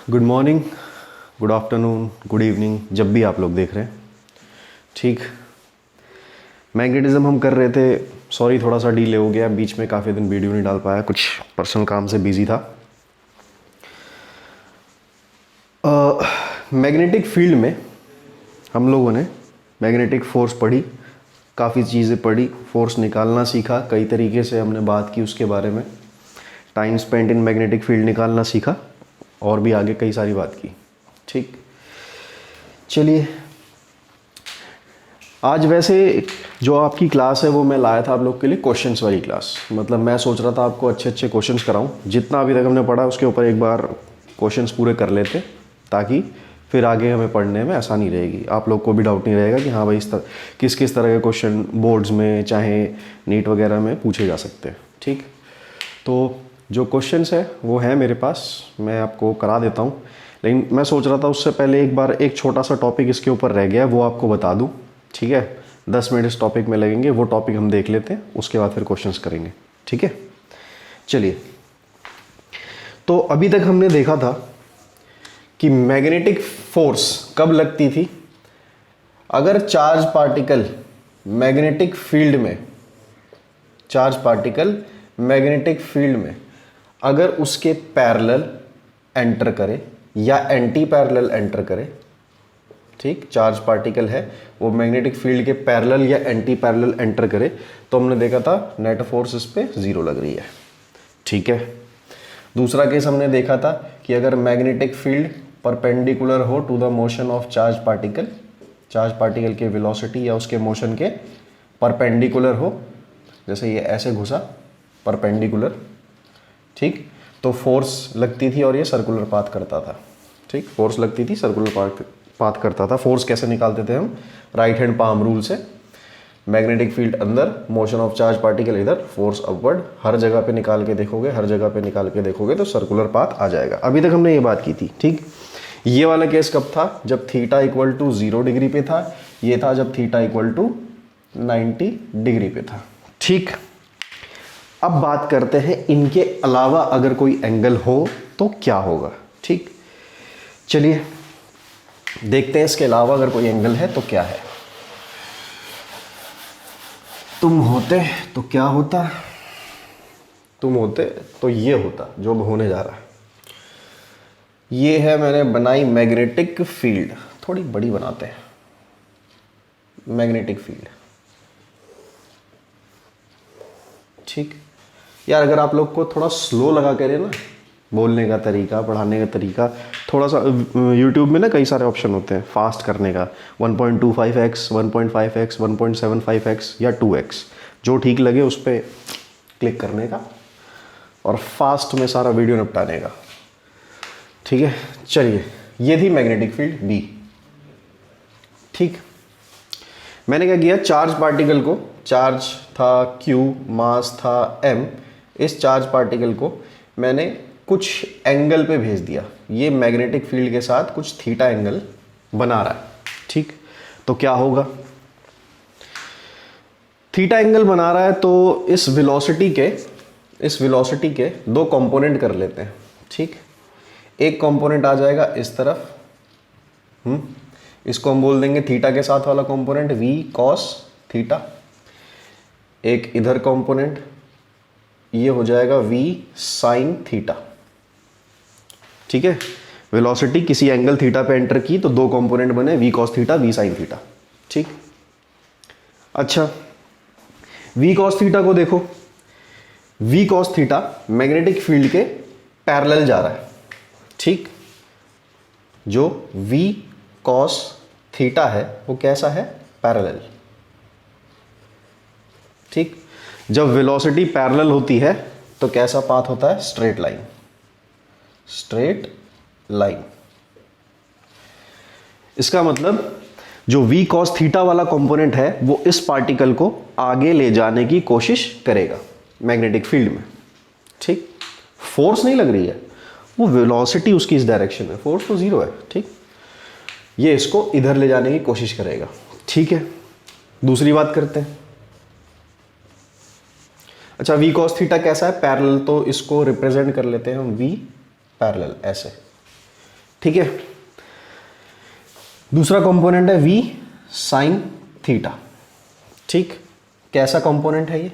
Good morning, good afternoon, good evening, जब भी आप लोग देख रहे हैं। ठीक, मैग्नेटिज्म हम कर रहे थे। सॉरी, थोड़ा सा डीले हो गया, बीच में काफ़ी दिन वीडियो नहीं डाल पाया, कुछ पर्सनल काम से बिजी था। मैग्नेटिक फील्ड में हम लोगों ने मैग्नेटिक फोर्स पढ़ी, काफ़ी चीज़ें पढ़ी, फोर्स निकालना सीखा, कई तरीके से हमने बात की उसके बारे में। Time spent in magnetic field निकालना सीखा और भी आगे कई सारी बात की। ठीक, चलिए आज वैसे जो आपकी क्लास है वो मैं लाया था आप लोग के लिए क्वेश्चंस वाली क्लास। मतलब मैं सोच रहा था आपको अच्छे अच्छे क्वेश्चंस कराऊं, जितना अभी तक हमने पढ़ा उसके ऊपर एक बार क्वेश्चंस पूरे कर लेते, ताकि फिर आगे हमें पढ़ने में आसानी रहेगी। आप लोग को भी डाउट नहीं रहेगा कि हाँ भाई किस किस तरह के क्वेश्चन बोर्ड्स में चाहे नीट वगैरह में पूछे जा सकते हैं। ठीक, तो जो क्वेश्चंस है वो है मेरे पास, मैं आपको करा देता हूँ। लेकिन मैं सोच रहा था उससे पहले एक बार एक छोटा सा टॉपिक इसके ऊपर रह गया, वो आपको बता दूँ। ठीक है, 10 मिनट इस टॉपिक में लगेंगे, वो टॉपिक हम देख लेते हैं, उसके बाद फिर क्वेश्चंस करेंगे। ठीक है, चलिए। तो अभी तक हमने देखा था कि मैग्नेटिक फोर्स कब लगती थी। अगर चार्ज पार्टिकल मैग्नेटिक फील्ड में, चार्ज पार्टिकल मैग्नेटिक फील्ड में अगर उसके पैरेलल एंटर करे या एंटी पैरेलल एंटर करे, ठीक, चार्ज पार्टिकल है वो मैग्नेटिक फील्ड के पैरेलल या एंटी पैरेलल एंटर करे, तो हमने देखा था नेट फोर्स इस पे 0 लग रही है। ठीक है, दूसरा केस हमने देखा था कि अगर मैग्नेटिक फील्ड परपेंडिकुलर हो to the motion of charge particle, charge particle के वेलोसिटी या उसके मोशन के परपेंडिकुलर हो, जैसे ये ऐसे घुसा परपेंडिकुलर, ठीक, तो फोर्स लगती थी और ये सर्कुलर पाथ करता था। ठीक, फोर्स लगती थी, सर्कुलर पाथ करता था। फोर्स कैसे निकालते थे हम? राइट हैंड पाम रूल से। मैग्नेटिक फील्ड अंदर, मोशन ऑफ चार्ज पार्टिकल इधर, फोर्स अपवर्ड। हर जगह पे निकाल के देखोगे, हर जगह पे निकाल के देखोगे तो सर्कुलर पाथ आ जाएगा। अभी तक हमने ये बात की थी। ठीक, ये वाला केस कब था? जब थीटा इक्वल टू 0 डिग्री पे था। ये था जब थीटा इक्वल टू 90 डिग्री पे था। ठीक, अब बात करते हैं इनके अलावा अगर कोई एंगल हो तो क्या होगा। ठीक, चलिए देखते हैं इसके अलावा अगर कोई एंगल है तो क्या है। तुम होते तो क्या होता? तुम होते तो ये होता जो अब होने जा रहा है। ये है, मैंने बनाई मैग्नेटिक फील्ड, थोड़ी बड़ी बनाते हैं। मैग्नेटिक फील्ड, ठीक यार, अगर आप लोग को थोड़ा स्लो लगा करे ना बोलने का तरीका, पढ़ाने का तरीका, थोड़ा सा YouTube में ना कई सारे ऑप्शन होते हैं फास्ट करने का, 1.25x, 1.5x, 1.75x या 2x, जो ठीक लगे उस पर क्लिक करने का और फास्ट में सारा वीडियो निपटाने का। ठीक है, चलिए, ये थी मैग्नेटिक फील्ड B। ठीक, मैंने क्या किया, चार्ज पार्टिकल को, चार्ज था Q, मास था M, इस चार्ज पार्टिकल को मैंने कुछ एंगल पे भेज दिया। ये मैग्नेटिक फील्ड के साथ कुछ थीटा एंगल बना रहा है। ठीक, तो क्या होगा? थीटा एंगल बना रहा है तो इस वेलोसिटी के दो कंपोनेंट कर लेते हैं। ठीक, एक कंपोनेंट आ जाएगा इस तरफ, इसको हम बोल देंगे थीटा के साथ वाला कंपोनेंट v cos थीटा। एक इधर कंपोनेंट, ये हो जाएगा v sin थीटा। ठीक है, वेलोसिटी किसी एंगल थीटा पे एंटर की तो दो कंपोनेंट बने, v cos theta, v sin theta. ठीक, अच्छा, v cos थीटा को देखो, v cos theta magnetic field के पैरेलल जा रहा है। ठीक, जो v cos थीटा है वो कैसा है? पैरेलल। ठीक, जब वेलोसिटी पैरेलल होती है तो कैसा पाथ होता है? Straight line. स्ट्रेट लाइन, इसका मतलब जो v cos थीटा वाला कंपोनेंट है वो इस पार्टिकल को आगे ले जाने की कोशिश करेगा मैग्नेटिक फील्ड में। ठीक, फोर्स नहीं लग रही है, वो वेलोसिटी उसकी इस डायरेक्शन में, फोर्स तो 0 है। ठीक, ये इसको इधर ले जाने की कोशिश करेगा। ठीक है, दूसरी बात करते हैं। अच्छा, v cos थीटा कैसा है? पैरेलल, तो इसको रिप्रेजेंट कर लेते हैं हम v पैरेलल ऐसे। ठीक है। दूसरा कंपोनेंट है v साइन थीटा। ठीक, कैसा कंपोनेंट है ये?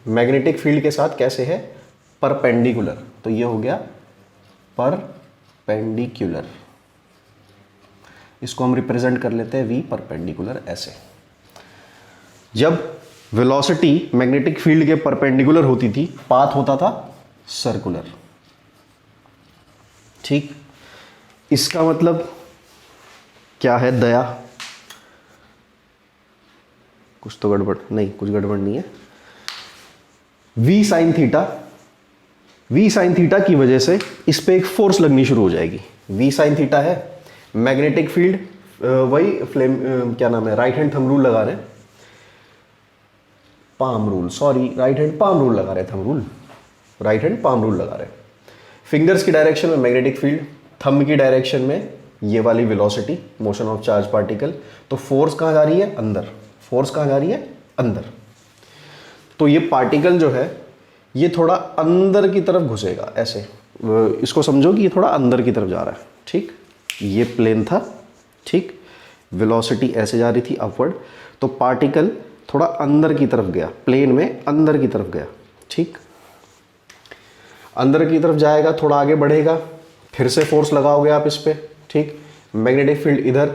मैग्नेटिक फील्ड के साथ कैसे है? परपेंडिकुलर। तो ये हो गया परपेंडिकुलर। इसको हम रिप्रेजेंट कर लेते हैं v परपेंडिकुलर ऐसे। जब वेलोसिटी मैग्नेटिक फील्ड के परपेंडिकुलर होती थी, पाथ होता था सर्कुलर। ठीक, इसका मतलब क्या है? दया, कुछ तो गड़बड़ नहीं, कुछ गड़बड़ नहीं है। v sine theta, v sine theta की वजह से इस पे एक फोर्स लगनी शुरू हो जाएगी। v साइन थीटा है मैग्नेटिक फील्ड, वही फ्लेम क्या नाम है, राइट हैंड थंब रूल लगा रहे हैं, palm rule, sorry right hand palm rule लगा रहे, thumb rule, right hand palm rule लगा रहे। फिंगर्स की डायरेक्शन में मैग्नेटिक फील्ड, थंब की डायरेक्शन में ये वाली velocity, motion of charge particle. तो फोर्स कहाँ जा रही है? अंदर। फोर्स कहाँ जा रही है? अंदर। तो ये पार्टिकल जो है ये थोड़ा अंदर की तरफ घुसेगा ऐसे, इसको समझो कि ये थोड़ा अंदर की तरफ जा रहा है। ठीक, ये प्लेन था, ठीक, वेलोसिटी ऐसे जा रही थी अपवर्ड, तो पार्टिकल थोड़ा अंदर की तरफ गया, प्लेन में अंदर की तरफ गया। ठीक, अंदर की तरफ जाएगा, थोड़ा आगे बढ़ेगा, फिर से फोर्स लगाओगे आप इस पे। ठीक, मैग्नेटिक फील्ड इधर,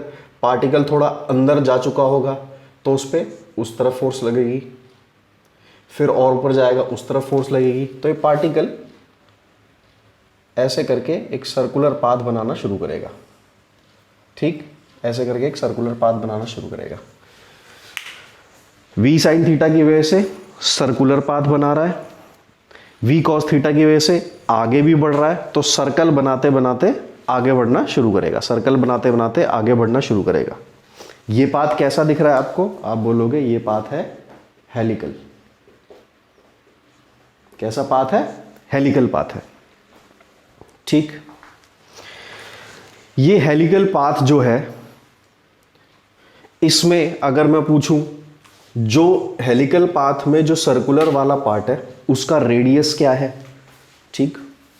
पार्टिकल थोड़ा अंदर जा चुका होगा तो उस पे उस तरफ फोर्स लगेगी, फिर और ऊपर जाएगा उस तरफ फोर्स लगेगी। तो ये पार्टिकल ऐसे करके एक सर्कुलर पाथ बनाना शुरू करेगा। ठीक, ऐसे करके एक सर्कुलर पाथ बनाना शुरू करेगा। v साइन थीटा की वजह से सर्कुलर पाथ बना रहा है, v कॉस थीटा की वजह से आगे भी बढ़ रहा है, तो सर्कल बनाते बनाते आगे बढ़ना शुरू करेगा, सर्कल बनाते बनाते आगे बढ़ना शुरू करेगा। ये पाथ कैसा दिख रहा है आपको? आप बोलोगे ये पाथ है हेलिकल। कैसा पाथ है? हेलिकल पाथ है। ठीक, ये हेलिकल पाथ जो है, इसमें अगर मैं पूछूं, जो हेलिकल पाथ में जो सर्कुलर वाला पार्ट है उसका रेडियस क्या है? ठीक,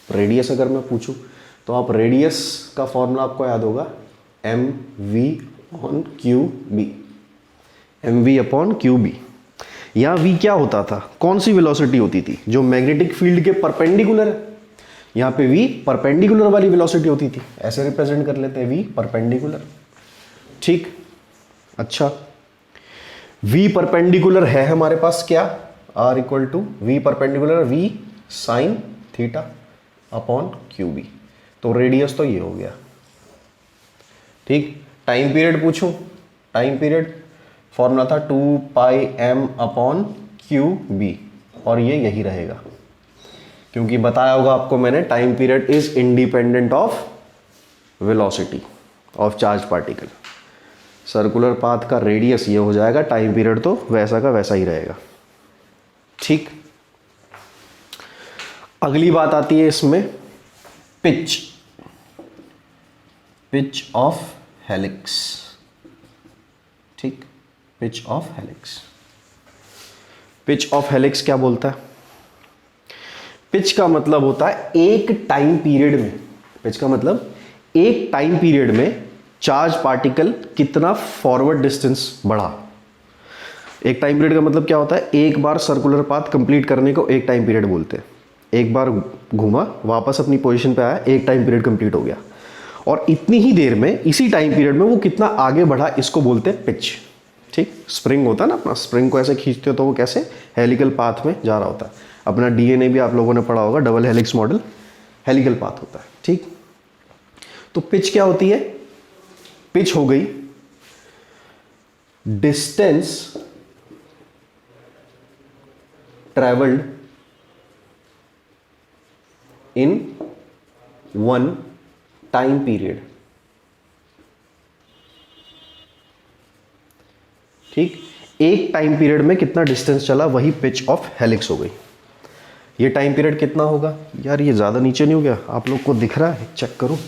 रेडियस अगर मैं पूछूं तो आप रेडियस का फॉर्मूला आपको याद होगा, m v on q B, m v upon q B. यहां v क्या होता था? कौन सी वेलोसिटी होती थी? जो मैग्नेटिक फील्ड के परपेंडिकुलर है। यहां पे v परपेंडिकुलर वाली वेलोसिटी होती थी, ऐसे रिप्रेजेंट कर लेते हैं v परपेंडिकुलर। ठीक, अच्छा, v परपेंडिकुलर है हमारे पास क्या? r equal to v perpendicular v sine theta upon q B. तो रेडियस तो ये हो गया। ठीक, टाइम पीरियड पूछूं, टाइम पीरियड फॉर्मूला था 2 pi m upon q B, और ये यही रहेगा, क्योंकि बताया होगा आपको मैंने, time period is independent of velocity of charge particle. Circular path का रेडियस ये हो जाएगा, टाइम पीरियड तो वैसा का वैसा ही रहेगा। ठीक, अगली बात आती है इसमें पिच, पिच ऑफ हेलिक्स। ठीक, pitch of helix. Pitch of helix क्या बोलता है? पिच का मतलब होता है एक टाइम पीरियड में, पिच का मतलब एक टाइम पीरियड में चार्ज पार्टिकल कितना फॉरवर्ड डिस्टेंस बढ़ा। एक टाइम पीरियड का मतलब क्या होता है? एक बार सर्कुलर पाथ कंप्लीट करने को एक टाइम पीरियड बोलते हैं। एक बार घूमा, वापस अपनी पोजीशन पे आया, एक टाइम पीरियड कंप्लीट हो गया, और इतनी ही देर में, इसी टाइम पीरियड में वो कितना आगे बढ़ा, इसको बोलते हैं पिच। ठीक, स्प्रिंग होता है ना अपना, स्प्रिंग को ऐसे खींचते हो तो वो कैसे हेलिकल पाथ में जा रहा होता है। अपना डीएनए भी आप लोगों ने पढ़ा होगा, double helix model, helical path होता है। ठीक, तो पिच क्या होती है? पिच हो गई distance travelled in one time period. ठीक, एक टाइम पीरियड में कितना डिस्टेंस चला, वही पिच ऑफ हेलिक्स हो गई। ये टाइम पीरियड कितना होगा? यार ये ज़्यादा नीचे नहीं हो गया? आप लोग को दिख रहा है? चेक करो,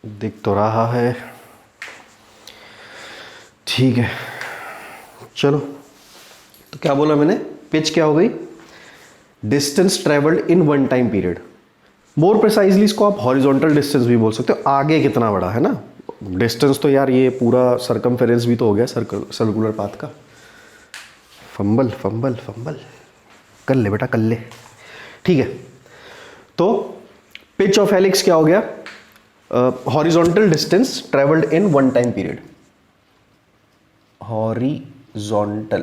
दिख तो रहा है। ठीक है, चलो, तो क्या बोला मैंने? पिच क्या हो गई? Distance travelled in one time period. More precisely इसको आप हॉरिजॉन्टल डिस्टेंस भी बोल सकते हो, आगे कितना बड़ा है ना। डिस्टेंस तो यार ये पूरा सर्कमफेरेंस भी तो हो गया सर्कुलर पाथ का। फंबल फंबल फंबल कर ले बेटा कर ले। ठीक है, तो पिच ऑफ हेलिक्स क्या हो गया? Horizontal distance travelled in one time period. Horizontal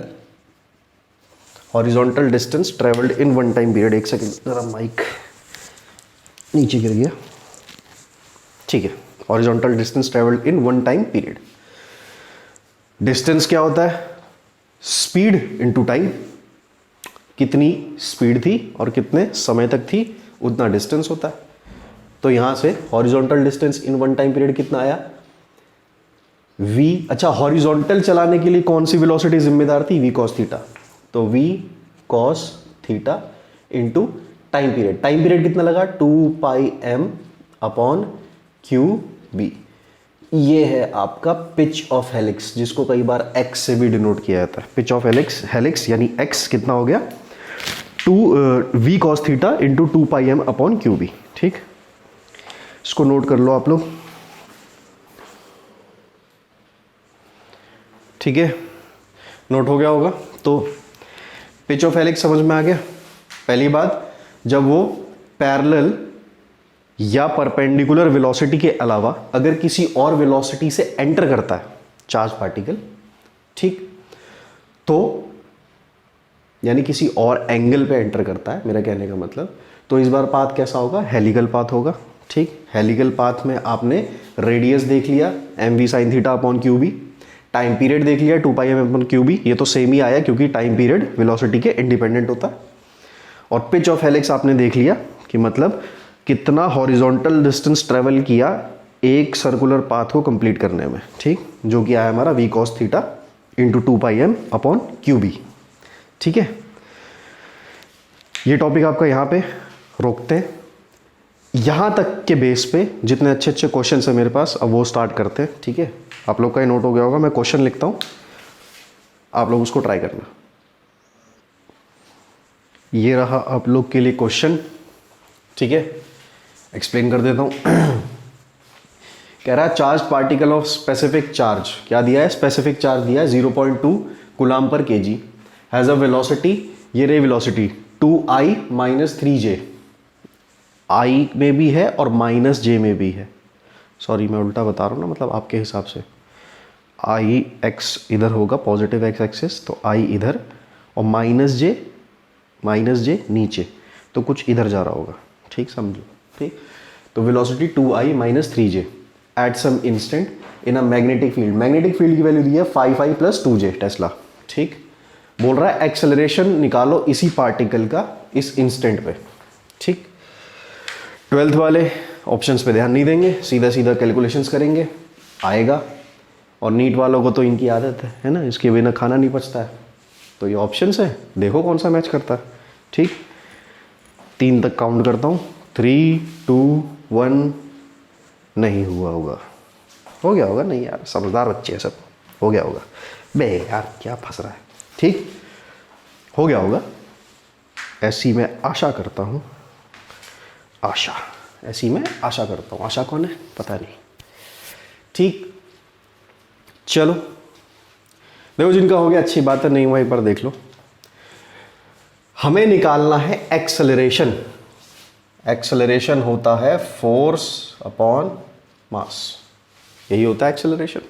distance travelled in one time period. एक सेकंड, जरा माइक नीचे गिर गया। ठीक है, horizontal distance travelled in one time period. Distance क्या होता है? Speed into time. कितनी स्पीड थी और कितने समय तक थी, उतना डिस्टेंस होता है। तो यहां से horizontal distance in one time period कितना आया? v। अच्छा, हॉरिजॉन्टल चलाने के लिए कौन सी वेलोसिटी जिम्मेदार थी? v cos theta. तो v cos theta into time period. Time period कितना लगा? 2 pi m upon q B. ये है आपका पिच ऑफ हेलिक्स, जिसको कई बार x से भी डिनोट किया जाता है। पिच ऑफ हेलिक्स यानी x कितना हो गया? 2 v cos theta into 2 pi m upon q B. ठीक, इसको नोट कर लो आप लोग। ठीक है, नोट हो गया होगा। तो पिच ऑफ हेलिक्स समझ में आ गया। पहली बात, जब वो पैरेलल या परपेंडिकुलर वेलोसिटी के अलावा अगर किसी और वेलोसिटी से एंटर करता है चार्ज पार्टिकल, ठीक, तो यानी किसी और एंगल पे एंटर करता है, मेरा कहने का मतलब, तो इस बार पाथ कैसा होगा? हेलिकल पाथ होगा। ठीक, हेलिकल पाथ में आपने रेडियस देख लिया m v sine theta upon q B, time period देख लिया 2 pi m upon q B. ये तो सेम ही आया क्योंकि टाइम पीरियड वेलोसिटी के इंडिपेंडेंट होता है। और पिच ऑफ हेलिक्स आपने देख लिया कि मतलब कितना हॉरिजॉन्टल डिस्टेंस ट्रेवल किया एक सर्कुलर पाथ को कंप्लीट करने में। ठीक, जो कि आया हमारा v cos theta into 2 pi m upon q B. ठीक है, ये टॉपिक आपका यहाँ पे रोकते हैं। यहाँ तक के बेस पे जितने अच्छे अच्छे क्वेश्चन है मेरे पास, अब वो स्टार्ट करते हैं। ठीक है, आप लोग का ये नोट हो गया होगा, मैं क्वेश्चन लिखता हूँ, आप लोग उसको ट्राई करना। ये रहा आप लोग के लिए क्वेश्चन। ठीक है, एक्सप्लेन कर देता हूँ। कह रहा है charge particle of specific charge, क्या दिया है? स्पेसिफिक चार्ज दिया है 0.2 coulomb per KG, has a velocity, ये रही velocity 2i minus 3j। i में भी है और माइनस j में भी है। सॉरी, मैं उल्टा बता रहा हूँ ना, मतलब आपके हिसाब से i x इधर होगा, पॉजिटिव x एक्सिस, तो i इधर और माइनस j नीचे, तो कुछ इधर जा रहा होगा। ठीक, समझो। ठीक, तो velocity 2i minus 3j at some instant in a magnetic field. Magnetic field की वैल्यू दी है 5i प्लस 2j टेस्ला। ठीक, बोल रहा है एक्सेलरेशन निकालो इसी पार्टिकल का इस इंस्टेंट पे। ठीक, 12th वाले ऑप्शंस पे ध्यान नहीं देंगे, सीधा सीधा कैलकुलेशंस करेंगे, आएगा। और नीट वालों को तो इनकी आदत है ना, इसके बिना खाना नहीं पचता है। तो ये ऑप्शंस है, देखो कौन सा मैच करता है। ठीक, 3 तक काउंट करता हूँ, 3 2 1। नहीं हुआ होगा, हो गया होगा। नहीं यार, समझदार बच्चे हैं सब, हो गया होगा। बे यार क्या फंस रहा है। ठीक, हो गया होगा, ऐसी मैं आशा करता हूँ। ऐसी मैं आशा करता हूँ। आशा कौन है पता नहीं। ठीक, चलो देखो, जिनका हो गया अच्छी बात है, नहीं वहीं पर देख लो। हमें निकालना है एक्सेलरेशन। एक्सेलरेशन होता है फोर्स अपॉन मास, यही होता है एक्सेलरेशन।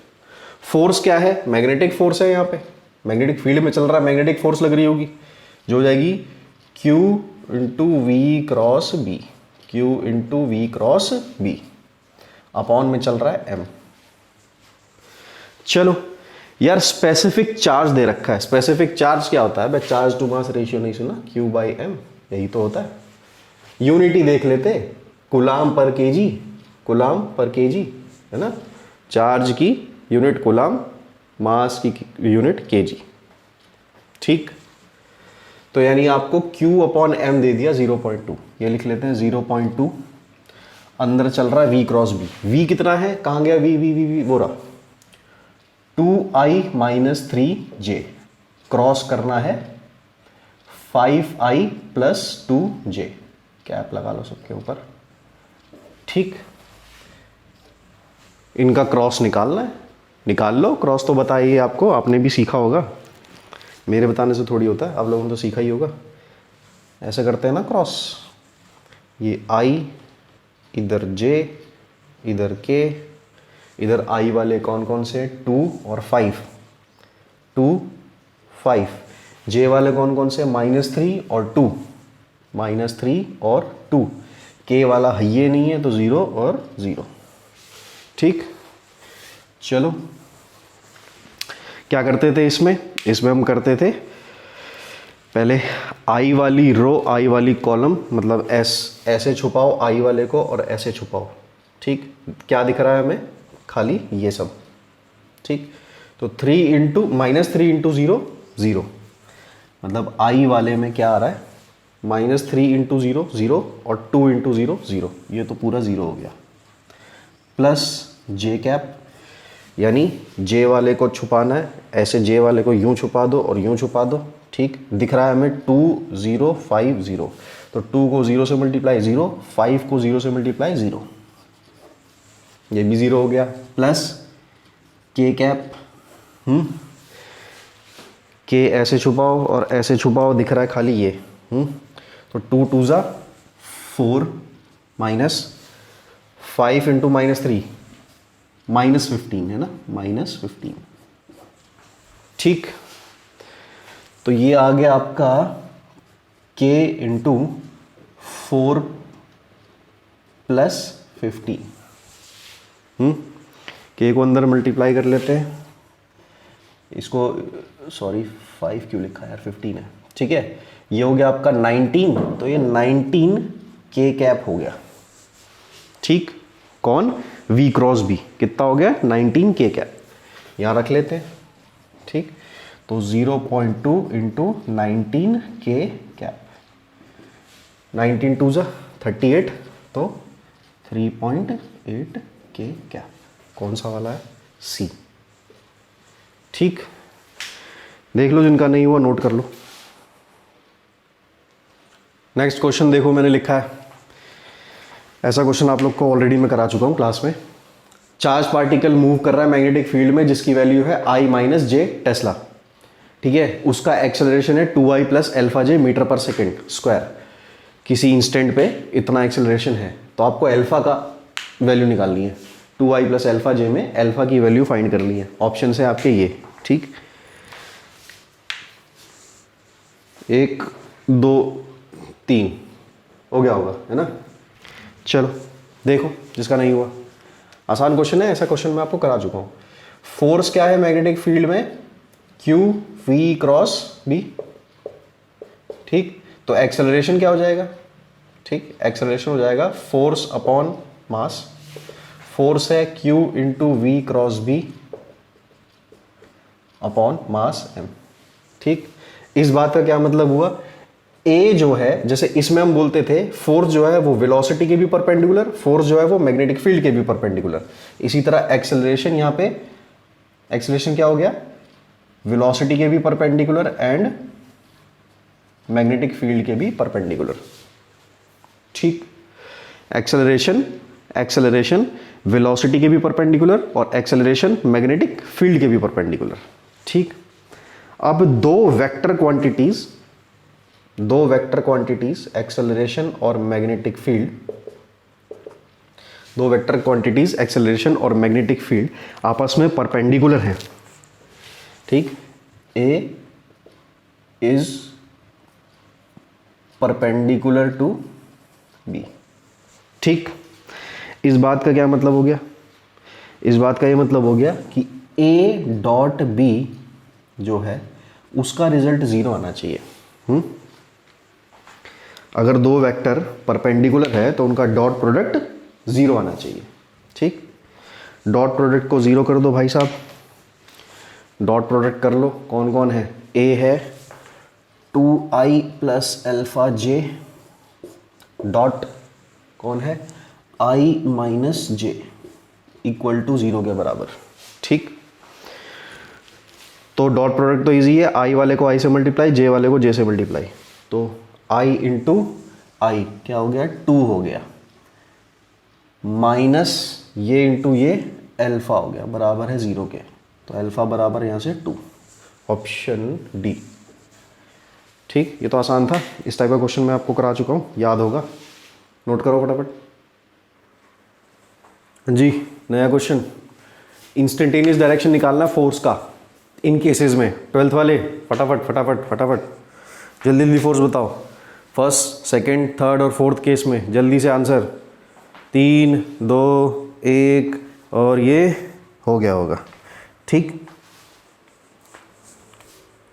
फोर्स क्या है? मैग्नेटिक फोर्स है। यहाँ पे मैग्नेटिक फील्ड में चल रहा है, मैग्नेटिक फोर्स लग रही होगी, जो हो जाएगी Q into v cross B, Q into v cross B, upon में चल रहा है M। चलो यार, स्पेसिफिक चार्ज दे रखा है। स्पेसिफिक चार्ज क्या होता है भाई? चार्ज टू मास रेशियो नहीं सुना? Q बाई M, यही तो होता है। यूनिटी देख लेते, coulomb per KG, coulomb per KG है ना। चार्ज की यूनिट कूलम, मास की यूनिट केजी। ठीक, तो यानी आपको Q अपॉन M दे दिया 0.2, ये लिख लेते हैं 0.2। अंदर चल रहा है V क्रॉस B। V कितना है? कहाँ गया V? V वो रहा 2i माइनस 3j, क्रॉस करना है 5i प्लस 2j। कैप लगा लो सबके ऊपर। ठीक, इनका क्रॉस निकालना है, निकाल लो। क्रॉस तो बताइए आपको, आपने भी सीखा होगा, मेरे बताने से थोड़ी होता है, आप लोगों ने तो सीखा ही होगा। ऐसे करते हैं ना क्रॉस, ये I, इधर J, इधर K, इधर I वाले कौन कौन से, 2 और 5, 2 5, J वाले कौन कौन से, -3 और 2, -3 और 2, K वाला है ये नहीं है तो 0 और 0। ठीक, चलो क्या करते थे इसमें हम करते थे पहले I वाली रो, I वाली कॉलम, मतलब ऐसे छुपाओ I वाले को और ऐसे छुपाओ। ठीक, क्या दिख रहा है हमें, खाली ये सब। ठीक, तो 3 इंटू -3 × 0 0, मतलब I वाले में क्या आ रहा है, -3 इंटू 0 0 और 2 इंटू 0 0, ये तो पूरा 0 हो गया, प्लस J कैप, यानी J वाले को छुपाना है, ऐसे J वाले को यूं छुपा दो और यूं छुपा दो। ठीक, दिख रहा है हमें 2 0 5 0, तो 2 को 0 से मल्टीप्लाई 0, 5 को 0 से मल्टीप्लाई 0, ये भी 0 हो गया, प्लस K कैप, K ऐसे छुपाओ और ऐसे छुपाओ, दिख रहा है खाली ये, तो 2 2 ज़ा 4, माइनस 5 इंटू -3 -15 है ना, -15। ठीक, तो ये आ गया आपका K इंटू 4 + 15। K को अंदर मल्टीप्लाई कर लेते हैं, इसको सॉरी 5 क्यों लिखा है यार, 15 है। ठीक है, ये हो गया आपका 19, तो ये 19 K कैप हो गया। ठीक, कौन, V क्रॉस B कितना हो गया, 19 K कैप, यहाँ रख लेते हैं। ठीक, तो 0.2 इंटू 19 K कैप, 19 2 ज़ा 38, तो 3.8 K कैप, कौन सा वाला है, C। ठीक, देख लो, जिनका नहीं हुआ नोट कर लो। नेक्स्ट क्वेश्चन देखो, मैंने लिखा है, ऐसा क्वेश्चन आप लोग को ऑलरेडी मैं करा चुका हूं क्लास में। चार्ज पार्टिकल मूव कर रहा है मैग्नेटिक फील्ड में जिसकी वैल्यू है I - J टेस्ला। ठीक है, उसका एक्सेलरेशन है 2I + αj मीटर पर सेकेंड स्क्वायर। किसी इंस्टेंट पे इतना एक्सेलरेशन है, तो आपको अल्फा का वैल्यू निकालनी है। 2I + αj में अल्फा की वैल्यू फाइंड करनी है। ऑप्शन है आपके ये। ठीक, 1 2 3 हो गया होगा, है ना। चलो देखो, जिसका नहीं हुआ, आसान क्वेश्चन है, ऐसा क्वेश्चन मैं आपको करा चुका हूं। फोर्स क्या है मैग्नेटिक फील्ड में, Q V क्रॉस B। ठीक, तो एक्सेलरेशन क्या हो जाएगा, ठीक, एक्सेलरेशन हो जाएगा फोर्स अपॉन मास। फोर्स है Q into V cross B upon mass M। ठीक, इस बात का क्या मतलब हुआ, A जो है, जैसे इसमें हम बोलते थे फोर्स जो है वो वेलोसिटी के भी परपेंडिकुलर, फोर्स जो है वो मैग्नेटिक फील्ड के भी परपेंडिकुलर। इसी तरह एक्सेलरेशन, यहाँ पे एक्सेलरेशन क्या हो गया, वेलोसिटी के भी परपेंडिकुलर एंड मैग्नेटिक फील्ड के भी परपेंडिकुलर। ठीक, एक्सेलरेशन वेलोसिटी के भी परपेंडिकुलर और एक्सेलरेशन मैग्नेटिक फील्ड के भी परपेंडिकुलर। ठीक, अब दो वेक्टर क्वांटिटीज एक्सेलरेशन और मैग्नेटिक फील्ड, दो वेक्टर क्वांटिटीज एक्सेलरेशन और मैग्नेटिक फील्ड आपस में परपेंडिकुलर हैं। ठीक, A is perpendicular to B। ठीक, इस बात का क्या मतलब हो गया, इस बात का ये मतलब हो गया कि A डॉट B जो है उसका रिजल्ट 0 आना चाहिए। अगर दो वेक्टर परपेंडिकुलर है तो उनका डॉट प्रोडक्ट 0 आना चाहिए। ठीक, डॉट प्रोडक्ट को 0 कर दो भाई साहब, डॉट प्रोडक्ट कर लो, कौन कौन है, A है 2I + αj, डॉट कौन है I - j इक्वल टू 0 के बराबर। ठीक, तो डॉट प्रोडक्ट तो इजी है, I वाले को I से मल्टीप्लाई, J वाले को J से मल्टीप्लाई, तो I इंटू I क्या हो गया, 2 हो गया। माइनस ये इंटू ये अल्फा हो गया बराबर है 0 के, तो अल्फा बराबर यहाँ से 2, ऑप्शन डी। ठीक, ये तो आसान था। इस टाइप का क्वेश्चन मैं आपको करा चुका हूँ, याद होगा, नोट करो फटाफट। जी, नया क्वेश्चन, इंस्टेंटेनियस डायरेक्शन निकालना फोर्स का इन केसेस में। 12th वाले फटाफट फटाफट फटाफट जल्दी जल्दी फोर्स बताओ, फर्स्ट सेकंड थर्ड और फोर्थ केस में जल्दी से आंसर। 3 2 1 और ये हो गया होगा। ठीक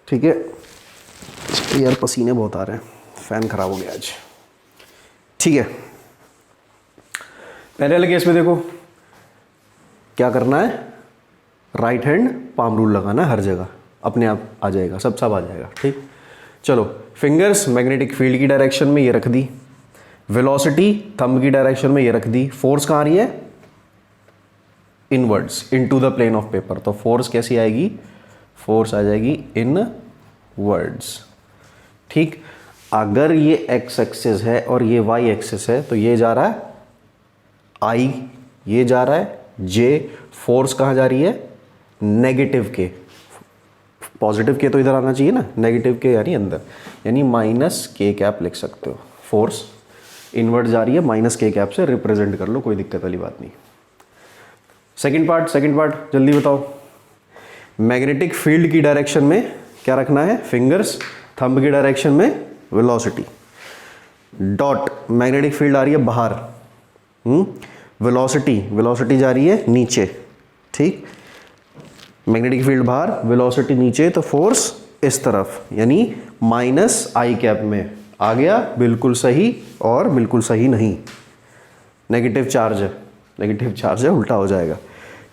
ठीक है, यार पसीने बहुत आ रहे हैं, फैन खराब हो गया आज। ठीक है, पहले वाले केस में देखो क्या करना है, राइट हैंड पाम रूल लगाना है हर जगह, अपने आप आ जाएगा, सब आ जाएगा। ठीक, चलो फिंगर्स मैग्नेटिक फील्ड की डायरेक्शन में ये रख दी, वेलोसिटी थंब की डायरेक्शन में ये रख दी, फोर्स कहाँ आ रही है, inwards into the plane of paper. तो फोर्स कैसी आएगी, फोर्स आ जाएगी इनवर्ड्स। ठीक, अगर ये एक्स एक्सिस है और ये वाई एक्सिस है तो ये जा रहा है आई, ये जा रहा है जे, फोर्स कहाँ जा रही है, नेगेटिव के, पॉजिटिव के तो इधर आना चाहिए ना, नेगेटिव के यानी अंदर, यानी माइनस के कैप लिख सकते हो। फोर्स इनवर्ट जा रही है, माइनस के कैप से रिप्रेजेंट कर लो, कोई दिक्कत वाली बात नहीं। सेकंड पार्ट जल्दी बताओ, मैग्नेटिक फील्ड की डायरेक्शन में क्या रखना है, फिंगर्स, थंब की डायरेक्शन में वेलोसिटी, डॉट मैग्नेटिक फील्ड आ रही है बाहर, वेलोसिटी जा रही है नीचे। ठीक, मैग्नेटिक फील्ड बाहर, वेलोसिटी नीचे, तो फोर्स इस तरफ, यानी माइनस आई कैप में आ गया, बिल्कुल सही और बिल्कुल सही नहीं, नेगेटिव चार्ज है, उल्टा हो जाएगा।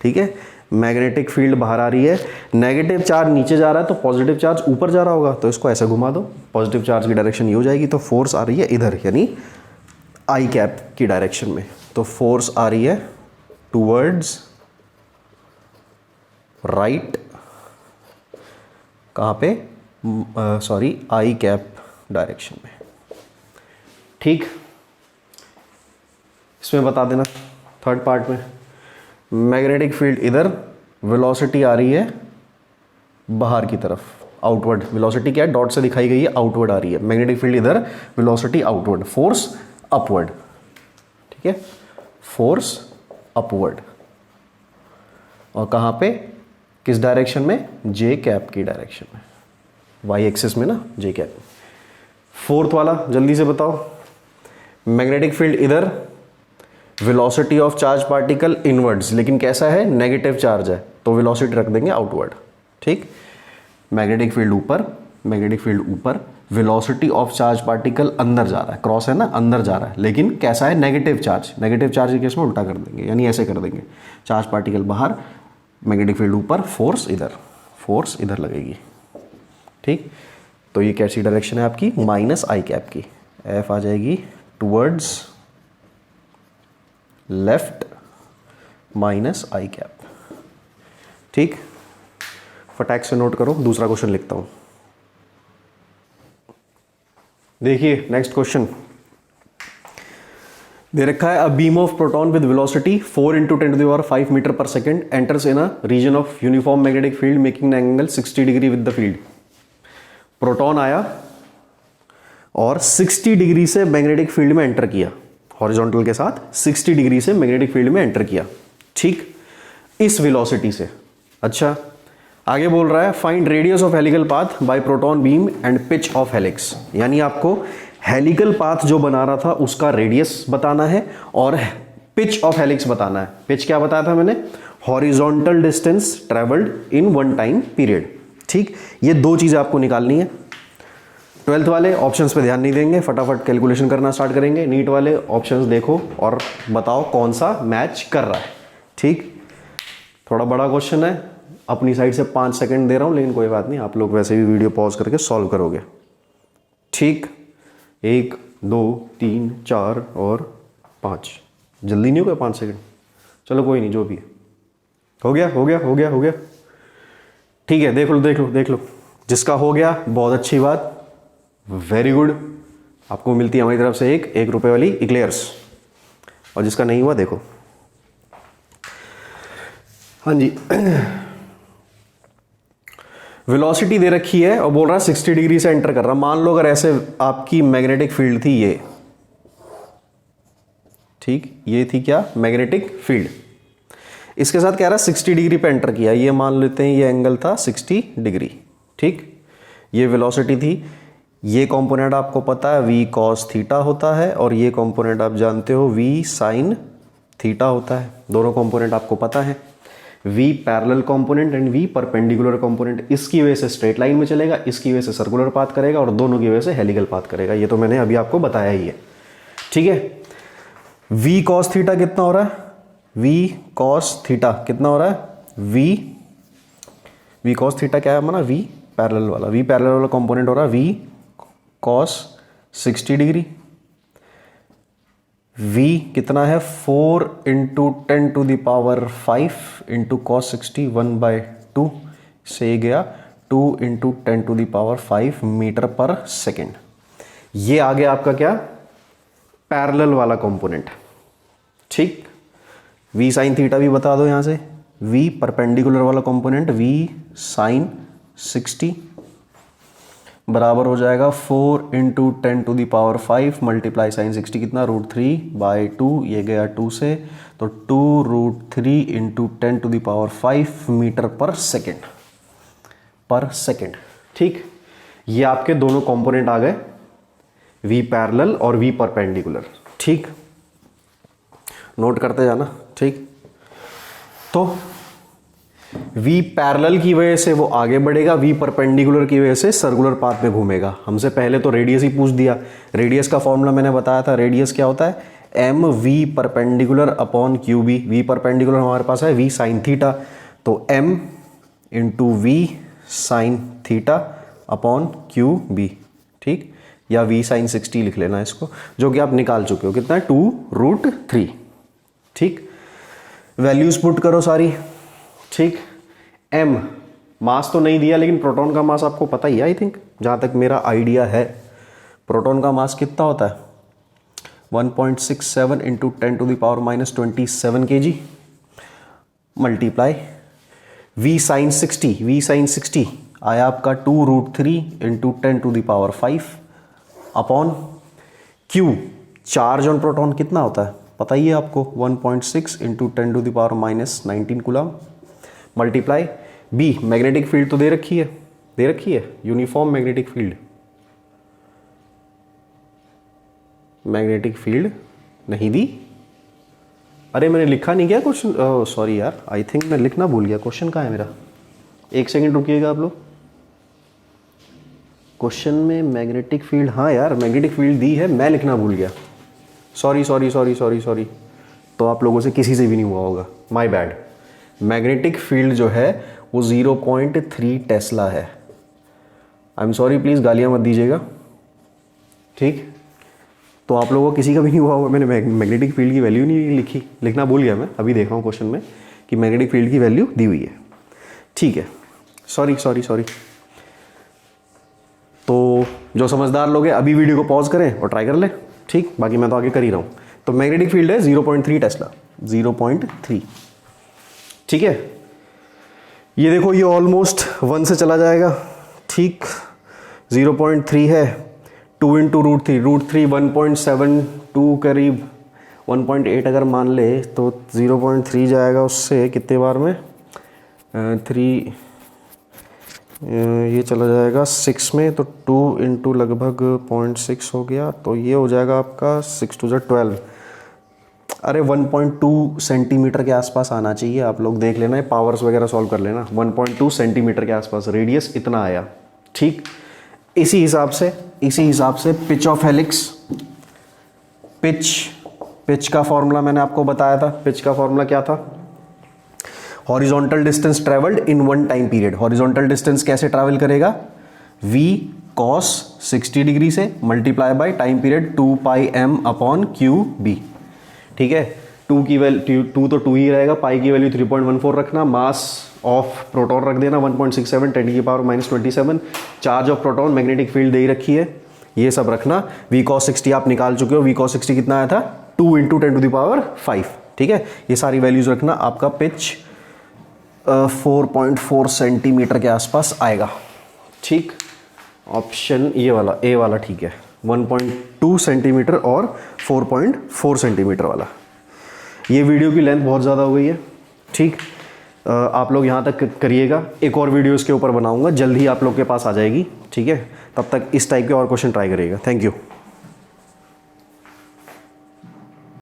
ठीक है, मैग्नेटिक फील्ड बाहर आ रही है, नेगेटिव चार्ज नीचे जा रहा है, तो पॉजिटिव चार्ज ऊपर जा रहा होगा, तो इसको ऐसे घुमा दो, पॉजिटिव चार्ज की डायरेक्शन ये हो जाएगी, तो फोर्स आ रही है इधर, यानी आई कैप की डायरेक्शन में, तो फोर्स आ रही है टूवर्ड्स राइट, कहाँ पे, सॉरी आई कैप डायरेक्शन में। ठीक, इसमें बता देना थर्ड पार्ट में, मैग्नेटिक फील्ड इधर, वेलोसिटी आ रही है बाहर की तरफ, आउटवर्ड, वेलोसिटी क्या है, डॉट से दिखाई गई है, आउटवर्ड आ रही है, मैग्नेटिक फील्ड इधर, वेलोसिटी आउटवर्ड, फोर्स अपवर्ड। ठीक है, फोर्स अपवर्ड, और कहाँ पे, किस डायरेक्शन में, जे कैप की डायरेक्शन में, वाई एक्सिस में ना, जे कैप। फोर्थ वाला जल्दी से बताओ, मैग्नेटिक फील्ड इधर, velocity of charge particle inwards, लेकिन कैसा है, नेगेटिव चार्ज है, तो वेलोसिटी रख देंगे आउटवर्ड। ठीक, मैग्नेटिक फील्ड ऊपर, वेलोसिटी ऑफ चार्ज पार्टिकल अंदर जा रहा है, क्रॉस है ना, अंदर जा रहा है, लेकिन कैसा है, नेगेटिव चार्ज के केस में उल्टा कर देंगे, यानी ऐसे कर देंगे, चार्ज पार्टिकल बाहर, मैग्नेटिक फील्ड ऊपर, फोर्स इधर लगेगी। ठीक, तो ये कैसी डायरेक्शन है आपकी, माइनस आई कैप की, एफ आ जाएगी टूवर्ड्स लेफ्ट माइनस आई कैप। ठीक, फटाक से नोट करो, दूसरा क्वेश्चन लिखता हूं। देखिए नेक्स्ट क्वेश्चन दे रखा है, a beam of proton with velocity 4 × 10⁵ metre पर second enters in a region of uniform magnetic field making an angle 60 degree with the field. Proton आया और 60 डिग्री से मैग्नेटिक फील्ड में एंटर किया, हॉरिजॉन्टल के साथ 60 डिग्री से मैग्नेटिक फील्ड में एंटर किया। ठीक, इस वेलोसिटी से। अच्छा, आगे बोल रहा है find radius of helical path by proton beam and pitch of helix, यानी आपको हेलिकल पाथ जो बना रहा था उसका रेडियस बताना है और पिच ऑफ हेलिक्स बताना है। पिच क्या बताया था मैंने, horizontal distance travelled in one time period. ठीक, ये दो चीजें आपको निकालनी है। 12th वाले ऑप्शंस पे ध्यान नहीं देंगे, फटाफट कैलकुलेशन करना स्टार्ट करेंगे। नीट वाले ऑप्शंस देखो और बताओ कौन सा मैच कर रहा है। ठीक, थोड़ा बड़ा क्वेश्चन है, अपनी साइड से 5 सेकंड दे रहा हूं, लेकिन कोई बात नहीं, आप लोग वैसे भी वीडियो पॉज करके सॉल्व करोगे। ठीक, 1 2 3 4 और 5, जल्दी नहीं हो गया 5 सेकंड, चलो कोई नहीं, जो भी हो गया। ठीक है, देख लो, जिसका हो गया बहुत अच्छी बात, वेरी गुड, आपको मिलती है हमारी तरफ से एक ₹1 वाली इक्लेयर्स। और जिसका नहीं हुआ देखो। हाँ जी, वेलोसिटी दे रखी है और बोल रहा है 60 डिग्री से एंटर कर रहा। मान लो अगर ऐसे आपकी मैग्नेटिक फील्ड थी ये, ठीक, ये थी क्या, मैग्नेटिक फील्ड। इसके साथ कह रहा है 60 डिग्री पे एंटर किया, ये मान लेते हैं ये एंगल था 60 डिग्री, ठीक। ये वेलोसिटी थी। ये कंपोनेंट आपको पता है v cos थीटा होता है और ये कंपोनेंट आप जानते हो v sin थीटा होता है। दोनों कंपोनेंट आपको पता है। v parallel component and v perpendicular component. इसकी वजह से स्ट्रेट लाइन में चलेगा, इसकी वजह से सर्कुलर पाथ करेगा और दोनों की वजह से हेलिकल पाथ करेगा। ये तो मैंने अभी आपको बताया ही है, ठीक है। v cos थीटा कितना हो रहा है, v cos थीटा कितना हो रहा है, v cos थीटा क्या है हमारा, v पैरेलल वाला कंपोनेंट हो रहा है v cos 60 डिग्री। v कितना है, 4 into 10 to the power 5 into cos 60 1/2 से गया 2 into 10 to the power 5 metre पर सेकेंड। ये आ गया आपका क्या, पैरेलल वाला कंपोनेंट, ठीक। v साइन थीटा भी बता दो यहां से। v परपेंडिकुलर वाला कंपोनेंट v साइन 60 बराबर हो जाएगा 4 into 10 to the power 5 multiply sine 60 कितना, √3/2, ये गया 2 से, तो 2√3 into 10 to the power 5 metre पर सेकेंड, ठीक। ये आपके दोनों कंपोनेंट आ गए, v पैरेलल और v परपेंडिकुलर, ठीक। नोट करते जाना, ठीक। तो v पैरेलल की वजह से वो आगे बढ़ेगा, v परपेंडिकुलर की वजह से सर्कुलर पाथ में घूमेगा। हमसे पहले तो रेडियस ही पूछ दिया। रेडियस का फॉर्मूला मैंने बताया था, रेडियस क्या होता है, m v perpendicular upon q B. V perpendicular हमारे पास है v साइन थीटा, तो m into v sine theta upon q B, ठीक। या v साइन 60 लिख लेना इसको, जो कि आप निकाल चुके हो, कितना है 2√3, ठीक। वैल्यूज पुट करो सारी, ठीक। m मास तो नहीं दिया, लेकिन प्रोटॉन का मास आपको पता ही है, आई थिंक, जहां तक मेरा आइडिया है। प्रोटॉन का मास कितना होता है, 1.67 into 10 to the power -27 kg multiply v sine 60 आया आपका 2√3 into 10 to the power 5 upon q, charge on proton कितना होता है पता ही है आपको, 1.6 into 10 to the power -19 coulomb multiply b, magnetic field तो दे रखी है, uniform magnetic field, magnetic field नहीं दी। अरे मैंने लिखा नहीं क्या क्वेश्चन, सॉरी यार, आई थिंक मैं लिखना भूल गया। क्वेश्चन कहाँ है मेरा, एक सेकंड रुकिएगा आप लोग। क्वेश्चन में मैग्नेटिक फील्ड, हाँ यार मैग्नेटिक फील्ड दी है, मैं लिखना भूल गया। सॉरी। तो आप लोगों से किसी से भी नहीं हुआ होगा, माय बैड। मैग्नेटिक फील्ड जो है वो 0.3 टेस्ला है। आई एम सॉरी, प्लीज़ गालियाँ मत दीजिएगा, ठीक। तो आप लोगों को किसी का भी नहीं हुआ होगा, मैंने मैग्नेटिक फील्ड की वैल्यू नहीं लिखी, लिखना भूल गया मैं। अभी देख रहा हूँ क्वेश्चन में कि मैग्नेटिक फील्ड की वैल्यू दी हुई है, ठीक है। सॉरी। तो जो समझदार लोग हैं अभी वीडियो को पॉज करें और ट्राई कर लें, ठीक। बाकी मैं तो आगे कर ही रहा हूँ। तो मैग्नेटिक फील्ड है 0.3 टेस्ला, 0.3, ठीक है। ये देखो ये ऑलमोस्ट 1 से चला जाएगा, ठीक। 0.3 है, 2 इंटू √3 1.72 करीब 1.8 अगर मान ले तो 0.3 जाएगा उससे कितने बार में, 3 ये चला जाएगा 6 में, तो 2 इंटू लगभग 0.6 हो गया, तो ये हो जाएगा आपका 6 2 12। अरे 1.2 सेंटीमीटर के आसपास आना चाहिए। आप लोग देख लेना, पावर्स वगैरह सॉल्व कर लेना। 1.2 सेंटीमीटर के आसपास रेडियस इतना आया, ठीक। इसी हिसाब से पिच ऑफ हेलिक्स, पिच का फॉर्मूला मैंने आपको बताया था। पिच का फॉर्मूला क्या था, horizontal distance travelled in 1 time period. Horizontal distance कैसे ट्रैवल करेगा, v cos 60 डिग्री से multiply by time period 2πm upon QB, ठीक है। 2 की वैल्यू 2 तो 2 ही रहेगा, पाई की वैल्यू 3.14 रखना, मास ऑफ प्रोटॉन रख देना 1.67 10 की power -27, charge of proton, magnetic field दे ही रखी है, ये सब रखना। v cos 60 आप निकाल चुके हो, v cos 60 कितना आया था 2 इंटू 10⁵, ठीक है। ये सारी वैल्यूज़ रखना, आपका पिच 4.4 सेंटीमीटर के आसपास आएगा, ठीक। ऑप्शन ये वाला ए वाला ठीक है, 1.2 सेंटीमीटर और 4.4 सेंटीमीटर वाला। ये वीडियो की लेंथ बहुत ज़्यादा हो गई है, ठीक। आप लोग यहाँ तक करिएगा, एक और वीडियो इसके ऊपर बनाऊंगा, जल्द ही आप लोग के पास आ जाएगी, ठीक है। तब तक इस टाइप के और क्वेश्चन ट्राई करिएगा। Thank you.